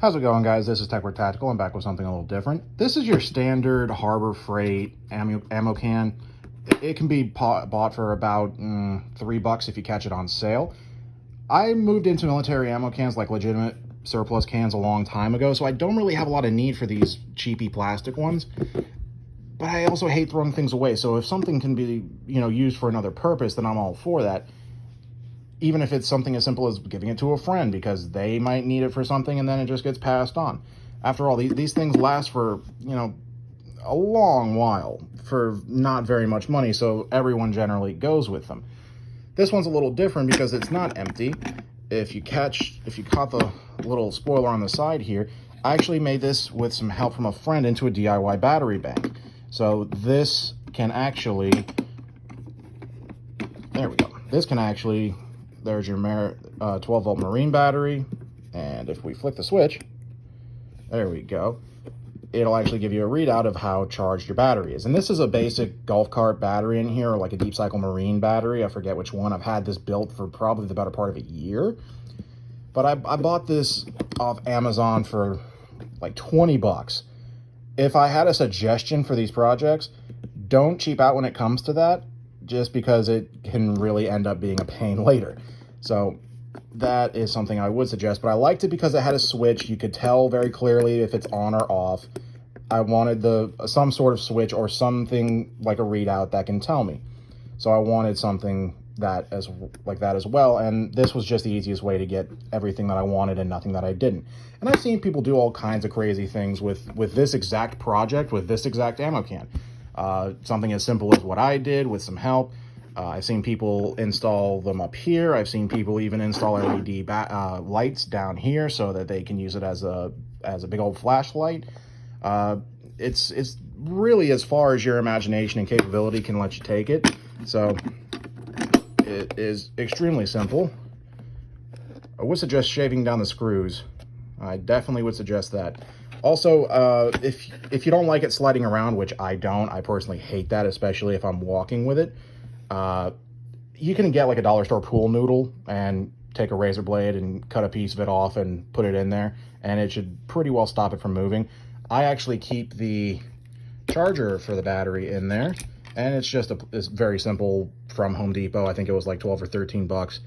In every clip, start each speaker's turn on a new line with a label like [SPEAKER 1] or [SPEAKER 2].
[SPEAKER 1] How's it going, guys? This is TechWord Tactical. I'm back with something a little different. This is your standard Harbor Freight ammo can. It can be bought for about $3 if you catch it on sale. I moved into military ammo cans, like legitimate surplus cans, a long time ago, so I don't really have a lot of need for these cheapy plastic ones. But I also hate throwing things away, so if something can be, used for another purpose, then I'm all for that. Even if it's something as simple as giving it to a friend because they might need it for something and then it just gets passed on. After all, these things last for, a long while for not very much money, so everyone generally goes with them. This one's a little different because it's not empty. If you caught the little spoiler on the side here, I actually made this with some help from a friend into a DIY battery bank. So this can actually, there we go. This can actually, there's your 12-volt marine battery, and if we flick the switch, there we go, it'll actually give you a readout of how charged your battery is. And this is a basic golf cart battery in here, or like a deep cycle marine battery. I forget which one. I've had this built for probably the better part of a year. But I bought this off Amazon for like $20. If I had a suggestion for these projects, don't cheap out when it comes to that, just because it can really end up being a pain later. So that is something I would suggest, but I liked it because it had a switch. You could tell very clearly if it's on or off. I wanted some sort of switch or something like a readout that can tell me. So I wanted something like that as well, and this was just the easiest way to get everything that I wanted and nothing that I didn't. And I've seen people do all kinds of crazy things with this exact project, with this exact ammo can. Something as simple as what I did with some help. I've seen people install them up here. I've seen people even install LED lights down here so that they can use it as a big old flashlight. It's really as far as your imagination and capability can let you take it. So it is extremely simple. I would suggest shaving down the screws. I definitely would suggest that. Also, if you don't like it sliding around, which I don't, I personally hate that, especially if I'm walking with it. You can get like a dollar store pool noodle and take a razor blade and cut a piece of it off and put it in there, and it should pretty well stop it from moving. I actually keep the charger for the battery in there, and it's very simple from Home Depot. I think it was like 12 or 13 bucks,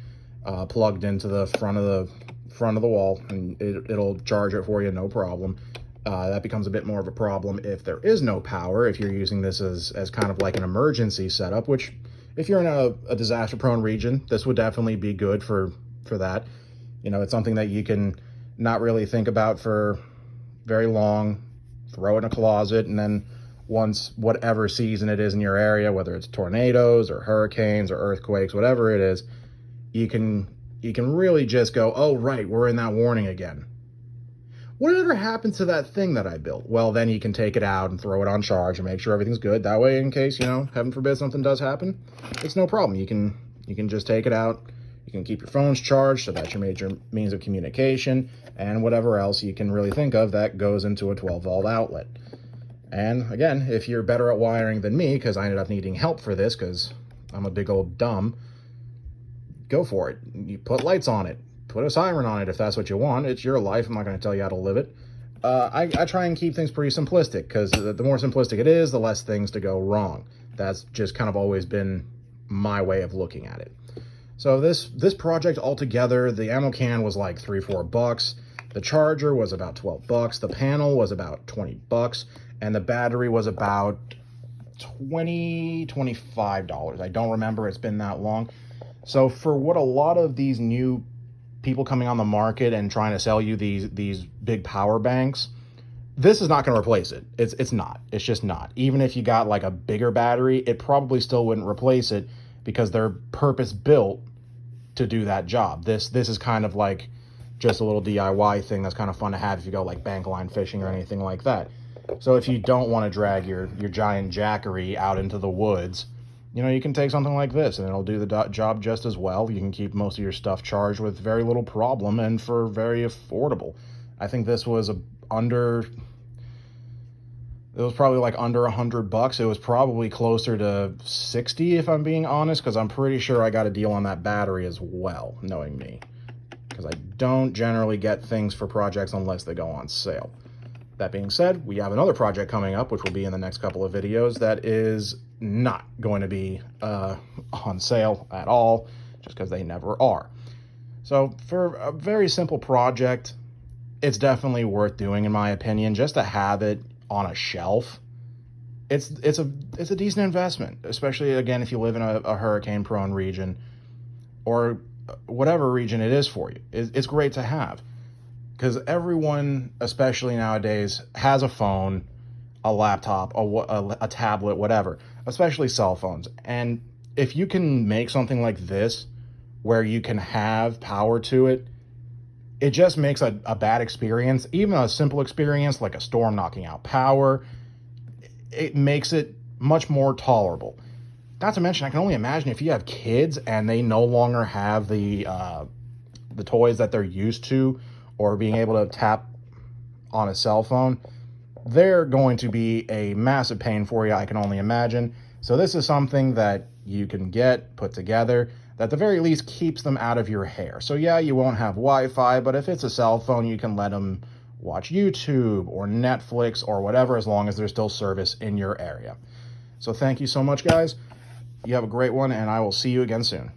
[SPEAKER 1] plugged into the front of the wall, and it'll charge it for you, no problem. That becomes a bit more of a problem if there is no power, if you're using this as kind of like an emergency setup, which if you're in a disaster-prone region, this would definitely be good for that. It's something that you can not really think about for very long, throw it in a closet, and then once whatever season it is in your area, whether it's tornadoes or hurricanes or earthquakes, whatever it is, you can really just go, oh, right, we're in that warning again. Whatever happened to that thing that I built? Well, then you can take it out and throw it on charge and make sure everything's good. That way, in case, heaven forbid something does happen, it's no problem. You can just take it out. You can keep your phones charged, so that's your major means of communication, and whatever else you can really think of that goes into a 12-volt outlet. And again, if you're better at wiring than me, because I ended up needing help for this because I'm a big old dumb, go for it. You put lights on it. Put a siren on it if that's what you want. It's your life. I'm not going to tell you how to live it. I try and keep things pretty simplistic, because the more simplistic it is, the less things to go wrong. That's just kind of always been my way of looking at it. So this project altogether, the ammo can was like $3-4. The charger was about $12. The panel was about $20, and the battery was about $25. I don't remember. It's been that long. So for what a lot of these new people coming on the market and trying to sell you these big power banks, this is not going to replace it. It's not. It's just not. Even if you got like a bigger battery, it probably still wouldn't replace it, because they're purpose built to do that job. This is kind of like just a little DIY thing that's kind of fun to have if you go like bank line fishing or anything like that. So if you don't want to drag your giant jackery out into the woods, you can take something like this and it'll do the job just as well. You can keep most of your stuff charged with very little problem and for very affordable. I think this was probably like under $100. It was probably closer to 60 if I'm being honest, because I'm pretty sure I got a deal on that battery as well, knowing me. because I don't generally get things for projects unless they go on sale. That being said, we have another project coming up, which will be in the next couple of videos, that is not going to be on sale at all, just because they never are. So for a very simple project, it's definitely worth doing, in my opinion, just to have it on a shelf. It's a decent investment, especially, again, if you live in a hurricane-prone region or whatever region it is for you. It's great to have, because everyone, especially nowadays, has a phone, a laptop, a tablet, whatever, especially cell phones. And if you can make something like this where you can have power to it, it just makes a bad experience, even a simple experience like a storm knocking out power, it makes it much more tolerable. Not to mention, I can only imagine if you have kids and they no longer have the toys that they're used to, or being able to tap on a cell phone, they're going to be a massive pain for you, I can only imagine. So this is something that you can get put together that at the very least keeps them out of your hair. So yeah, you won't have Wi-Fi, but if it's a cell phone, you can let them watch YouTube or Netflix or whatever, as long as there's still service in your area. So thank you so much, guys. You have a great one, and I will see you again soon.